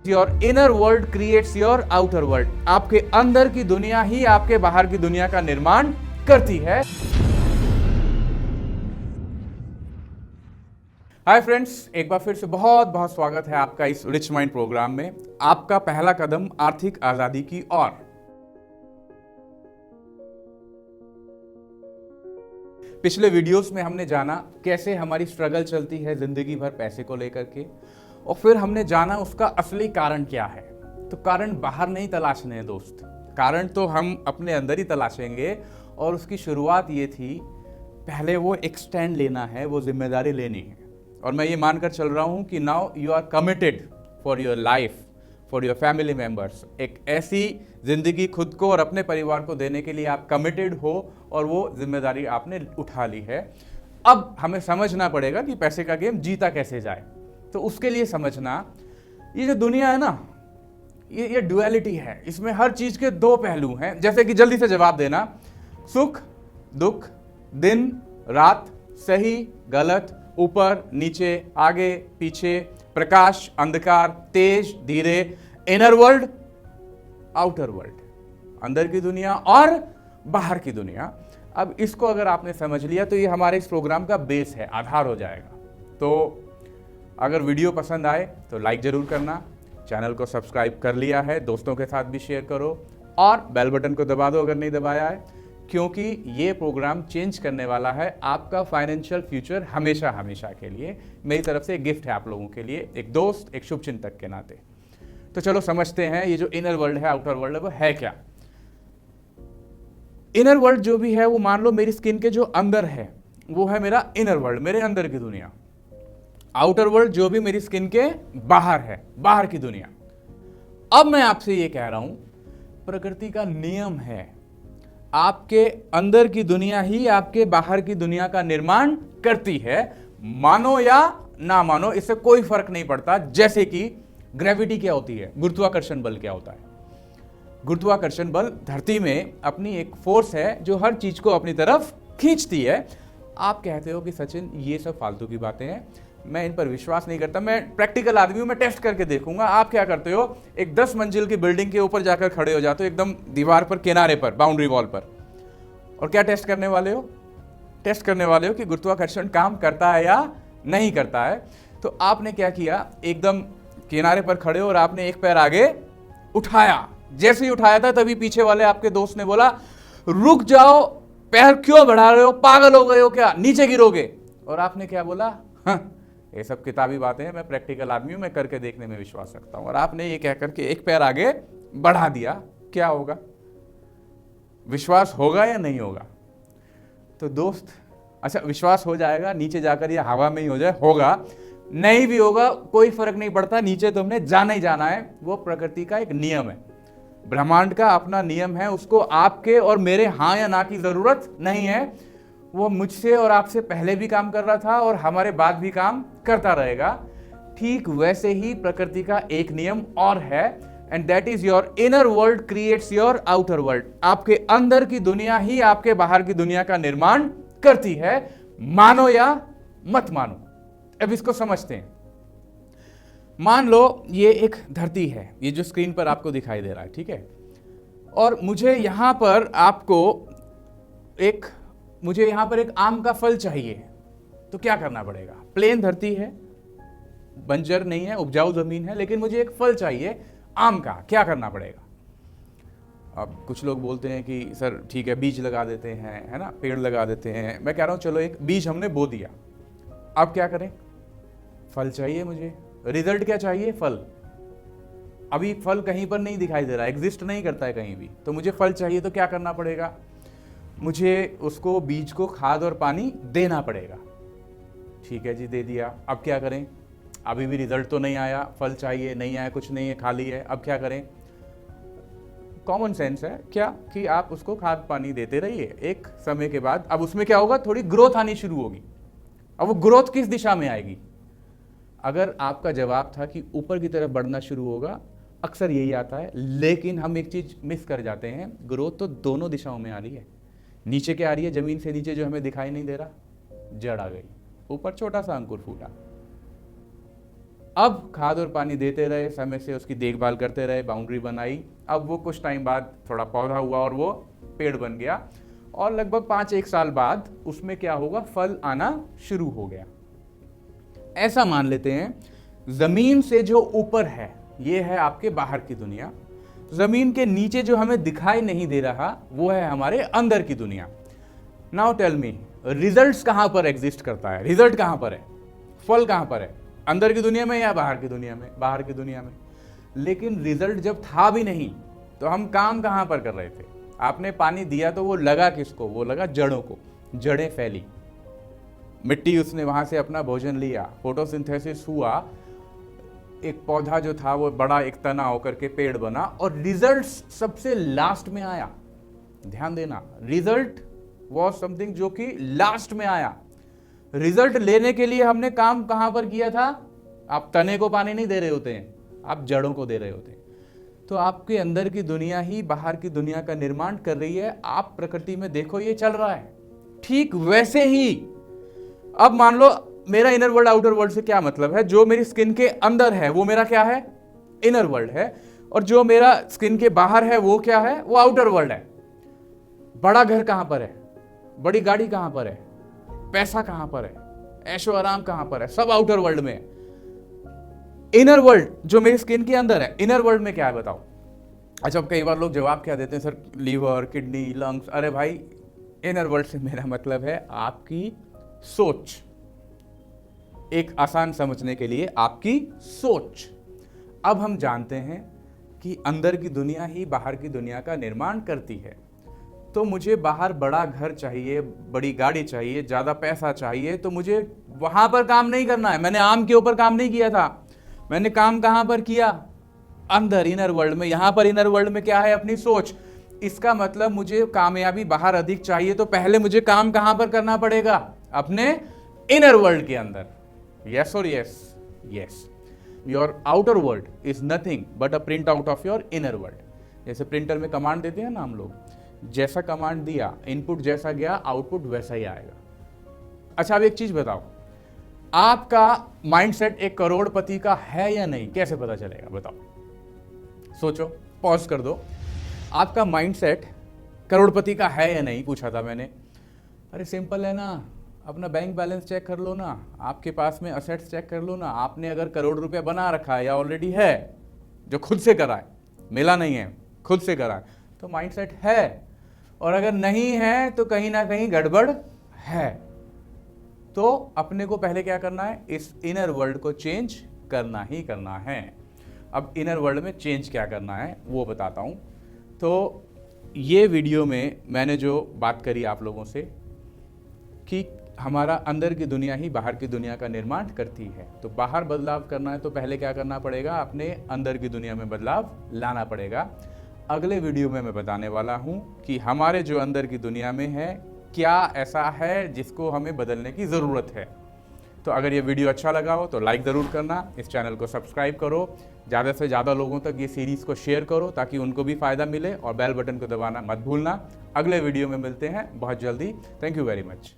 Your inner world creates your outer world. आपके अंदर की दुनिया ही आपके बाहर की दुनिया का निर्माण करती है। हाय फ्रेंड्स, एक बार फिर से बहुत बहुत स्वागत है आपका इस रिच माइंड प्रोग्राम में। आपका पहला कदम आर्थिक आजादी की ओर। पिछले वीडियोस में हमने जाना कैसे हमारी स्ट्रगल चलती है जिंदगी भर पैसे को लेकर के, और फिर हमने जाना उसका असली कारण क्या है। तो कारण बाहर नहीं तलाशने हैं दोस्त, कारण तो हम अपने अंदर ही तलाशेंगे। और उसकी शुरुआत ये थी, पहले वो एक स्टैंड लेना है, वो जिम्मेदारी लेनी है। और मैं ये मानकर चल रहा हूँ कि now you are committed for your life, for your family members. एक ऐसी जिंदगी खुद को और अपने परिवार को देने के लिए आप कमिटेड हो और वो जिम्मेदारी आपने उठा ली है। अब हमें समझना पड़ेगा कि पैसे का गेम जीता कैसे जाए। तो उसके लिए समझना, ये जो दुनिया है ना, ये डुअलिटी है। इसमें हर चीज के दो पहलू हैं। जैसे कि जल्दी से जवाब देना, सुख दुख, दिन रात, सही गलत, ऊपर नीचे, आगे पीछे, प्रकाश अंधकार, तेज धीरे, इनर वर्ल्ड आउटर वर्ल्ड, अंदर की दुनिया और बाहर की दुनिया। अब इसको अगर आपने समझ लिया तो ये हमारे इस प्रोग्राम का बेस है, आधार हो जाएगा। तो अगर वीडियो पसंद आए तो लाइक जरूर करना, चैनल को सब्सक्राइब कर लिया है दोस्तों के साथ भी शेयर करो, और बेल बटन को दबा दो अगर नहीं दबाया है, क्योंकि ये प्रोग्राम चेंज करने वाला है आपका फाइनेंशियल फ्यूचर हमेशा हमेशा के लिए। मेरी तरफ से एक गिफ्ट है आप लोगों के लिए, एक दोस्त, एक शुभचिंतक के नाते। तो चलो समझते हैं ये जो इनर वर्ल्ड है, आउटर वर्ल्ड है, वो है क्या। इनर वर्ल्ड जो भी है वो मान लो मेरी स्किन के जो अंदर है वो है मेरा इनर वर्ल्ड, मेरे अंदर की दुनिया। आउटर वर्ल्ड जो भी मेरी स्किन के बाहर है, बाहर की दुनिया। अब मैं आपसे ये कह रहा हूं, प्रकृति का नियम है, आपके अंदर की दुनिया ही आपके बाहर की दुनिया का निर्माण करती है। मानो या ना मानो, इससे कोई फर्क नहीं पड़ता। जैसे कि ग्रेविटी क्या होती है, गुरुत्वाकर्षण बल क्या होता है। गुरुत्वाकर्षण बल धरती में अपनी एक फोर्स है जो हर चीज को अपनी तरफ खींचती है। आप कहते हो कि सचिन ये सब फालतू की बातें हैं, मैं इन पर विश्वास नहीं करता, मैं प्रैक्टिकल आदमी हूं, मैं टेस्ट करके देखूंगा। आप क्या करते हो, एक 10 मंजिल की बिल्डिंग के ऊपर जाकर खड़े हो जाते हो, एकदम दीवार पर, किनारे पर, बाउंड्री वॉल पर, और क्या टेस्ट करने वाले हो? टेस्ट करने वाले हो कि गुरुत्वाकर्षण काम करता है या नहीं करता है। तो आपने क्या किया, एकदम किनारे पर खड़े हो और आपने एक पैर आगे उठाया। जैसे ही उठाया था तभी पीछे वाले आपके दोस्त ने बोला, रुक जाओ, पैर क्यों बढ़ा रहे हो, पागल हो गए हो क्या, नीचे गिरोगे। और आपने क्या बोला, हाँ ये सब किताबी बातें हैं, मैं प्रैक्टिकल आदमी हूं, मैं करके देखने में विश्वास रखता हूं। और आपने ये कह करके एक पैर आगे बढ़ा दिया। क्या होगा, विश्वास होगा या नहीं होगा? तो दोस्त, अच्छा विश्वास हो जाएगा नीचे जाकर या हवा में ही हो जाए, होगा नहीं भी होगा कोई फर्क नहीं पड़ता, नीचे तुमने जाना ही जाना है। वो प्रकृति का एक नियम है, ब्रह्मांड का अपना नियम है, उसको आपके और मेरे हाँ या ना की जरूरत नहीं है। वो मुझसे और आपसे पहले भी काम कर रहा था और हमारे बाद भी काम करता रहेगा। ठीक वैसे ही प्रकृति का एक नियम और है, and that is your inner world creates your outer world. आपके अंदर की दुनिया ही आपके बाहर की दुनिया का निर्माण करती है, मानो या मत मानो। अब इसको समझते हैं। मान लो ये एक धरती है, ये जो स्क्रीन पर आपको दिखाई दे रहा है, ठीक है। और मुझे यहां पर एक आम का फल चाहिए, तो क्या करना पड़ेगा? प्लेन धरती है, बंजर नहीं है, उपजाऊ जमीन है, लेकिन मुझे एक फल चाहिए आम का, क्या करना पड़ेगा? अब कुछ लोग बोलते हैं कि सर ठीक है बीज लगा देते हैं, है ना, पेड़ लगा देते हैं। मैं कह रहा हूं चलो एक बीज हमने बो दिया, अब क्या करें? फल चाहिए मुझे, रिजल्ट क्या चाहिए? फल। अभी फल कहीं पर नहीं दिखाई दे रहा, एग्जिस्ट नहीं करता है कहीं भी, तो मुझे फल चाहिए, तो क्या करना पड़ेगा? मुझे उसको, बीज को खाद और पानी देना पड़ेगा। ठीक है जी, दे दिया, अब क्या करें? अभी भी रिजल्ट तो नहीं आया, फल चाहिए, नहीं आया, कुछ नहीं है, खाली है, अब क्या करें? कॉमन सेंस है क्या कि आप उसको खाद पानी देते रहिए, एक समय के बाद अब उसमें क्या होगा, थोड़ी ग्रोथ आनी शुरू होगी। अब वो ग्रोथ किस दिशा में आएगी? अगर आपका जवाब था कि ऊपर की तरफ बढ़ना शुरू होगा, अक्सर यही आता है, लेकिन हम एक चीज मिस कर जाते हैं, ग्रोथ तो दोनों दिशाओं में आ रही है। नीचे क्या आ रही है, जमीन से नीचे जो हमें दिखाई नहीं दे रहा, जड़ आ गई, ऊपर छोटा सा अंकुर फूटा। अब खाद और पानी देते रहे, समय से उसकी देखभाल करते रहे, बाउंड्री बनाई। अब वो कुछ टाइम बाद थोड़ा पौधा हुआ और वो पेड़ बन गया, और लगभग 5-1 साल बाद उसमें क्या होगा, फल आना शुरू हो गया। ऐसा मान लेते हैं जमीन से जो ऊपर है ये है आपके बाहर की दुनिया, जमीन के नीचे जो हमें दिखाई नहीं दे रहा वो है हमारे अंदर की दुनिया। नाउ टेल मी, रिजल्ट्स कहां पर एग्जिस्ट करता है, रिजल्ट कहां पर है, फल कहां पर है, अंदर की दुनिया में या बाहर की दुनिया में, बाहर की दुनिया में। लेकिन रिजल्ट जब था भी नहीं तो हम काम कहां पर कर रहे थे, आपने पानी दिया तो वो लगा किसको, वो लगा जड़ों को, जड़ें फैली, मिट्टी उसने वहां से अपना भोजन लिया, फोटोसिंथेसिस हुआ, एक पौधा जो था वो बड़ा एक तना होकर के पेड़ बना, और रिजल्ट सबसे लास्ट में आया। ध्यान देना, रिजल्ट वॉज समथिंग जो कि लास्ट में आया। रिजल्ट लेने के लिए हमने काम कहां पर किया था, आप तने को पानी नहीं दे रहे होते हैं, आप जड़ों को दे रहे होते हैं। तो आपके अंदर की दुनिया ही बाहर की दुनिया का निर्माण कर रही है। आप प्रकृति में देखो ये चल रहा है, ठीक वैसे ही अब मान लो मेरा इनर वर्ल्ड आउटर वर्ल्ड से क्या मतलब है, जो मेरी स्किन के अंदर है वो मेरा क्या है, इनर वर्ल्ड है, और जो मेरा स्किन के बाहर है वो क्या है, वो आउटर वर्ल्ड है। बड़ा घर कहां पर है, बड़ी गाड़ी कहां पर है, पैसा कहां पर है, ऐशो आराम कहां पर है, सब आउटर वर्ल्ड में है। इनर वर्ल्ड जो मेरी स्किन के अंदर है, इनर वर्ल्ड में क्या है बताओ। अच्छा, अब कई बार लोग जवाब क्या देते हैं, सर लीवर, किडनी, लंग्स। अरे भाई, इनर वर्ल्ड से मेरा मतलब है आपकी सोच, एक आसान समझने के लिए आपकी सोच। अब हम जानते हैं कि अंदर की दुनिया ही बाहर की दुनिया का निर्माण करती है। तो मुझे बाहर बड़ा घर चाहिए, बड़ी गाड़ी चाहिए, ज़्यादा पैसा चाहिए, तो मुझे वहाँ पर काम नहीं करना है। मैंने आम के ऊपर काम नहीं किया था, मैंने काम कहाँ पर किया, अंदर इनर वर्ल्ड में। यहाँ पर इनर वर्ल्ड में क्या है, अपनी सोच। इसका मतलब मुझे कामयाबी बाहर अधिक चाहिए तो पहले मुझे काम कहाँ पर करना पड़ेगा, अपने इनर वर्ल्ड के अंदर। यस और yes, yes. Your outer world is nothing but a print out of your inner world. जैसे प्रिंटर में कमांड देते हैं ना हम लोग, जैसा कमांड दिया, इनपुट जैसा गया, आउटपुट वैसा ही आएगा। अच्छा, अब एक चीज बताओ, आपका माइंडसेट एक करोड़पति का है या नहीं, कैसे पता चलेगा बताओ, सोचो, पॉज कर दो। आपका माइंडसेट करोड़पति का है या नहीं पूछा था मैंने। अरे सिंपल है ना, अपना बैंक बैलेंस चेक कर लो ना, आपके पास में असेट्स चेक कर लो ना। आपने अगर करोड़ रुपया बना रखा है या ऑलरेडी है, जो खुद से करा है, मिला नहीं है, खुद से करा है, तो माइंडसेट है। और अगर नहीं है तो कहीं ना कहीं गड़बड़ है। तो अपने को पहले क्या करना है, इस इनर वर्ल्ड को चेंज करना ही करना है। अब इनर वर्ल्ड में चेंज क्या करना है वो बताता हूँ। तो ये वीडियो में मैंने जो बात करी आप लोगों से कि हमारा अंदर की दुनिया ही बाहर की दुनिया का निर्माण करती है, तो बाहर बदलाव करना है तो पहले क्या करना पड़ेगा, अपने अंदर की दुनिया में बदलाव लाना पड़ेगा। अगले वीडियो में मैं बताने वाला हूँ कि हमारे जो अंदर की दुनिया में है क्या ऐसा है जिसको हमें बदलने की ज़रूरत है। तो अगर ये वीडियो अच्छा लगा हो तो लाइक ज़रूर करना, इस चैनल को सब्सक्राइब करो, ज़्यादा से ज़्यादा लोगों तक ये सीरीज़ को शेयर करो ताकि उनको भी फ़ायदा मिले, और बेल बटन को दबाना मत भूलना। अगले वीडियो में मिलते हैं बहुत जल्दी। Thank you very much.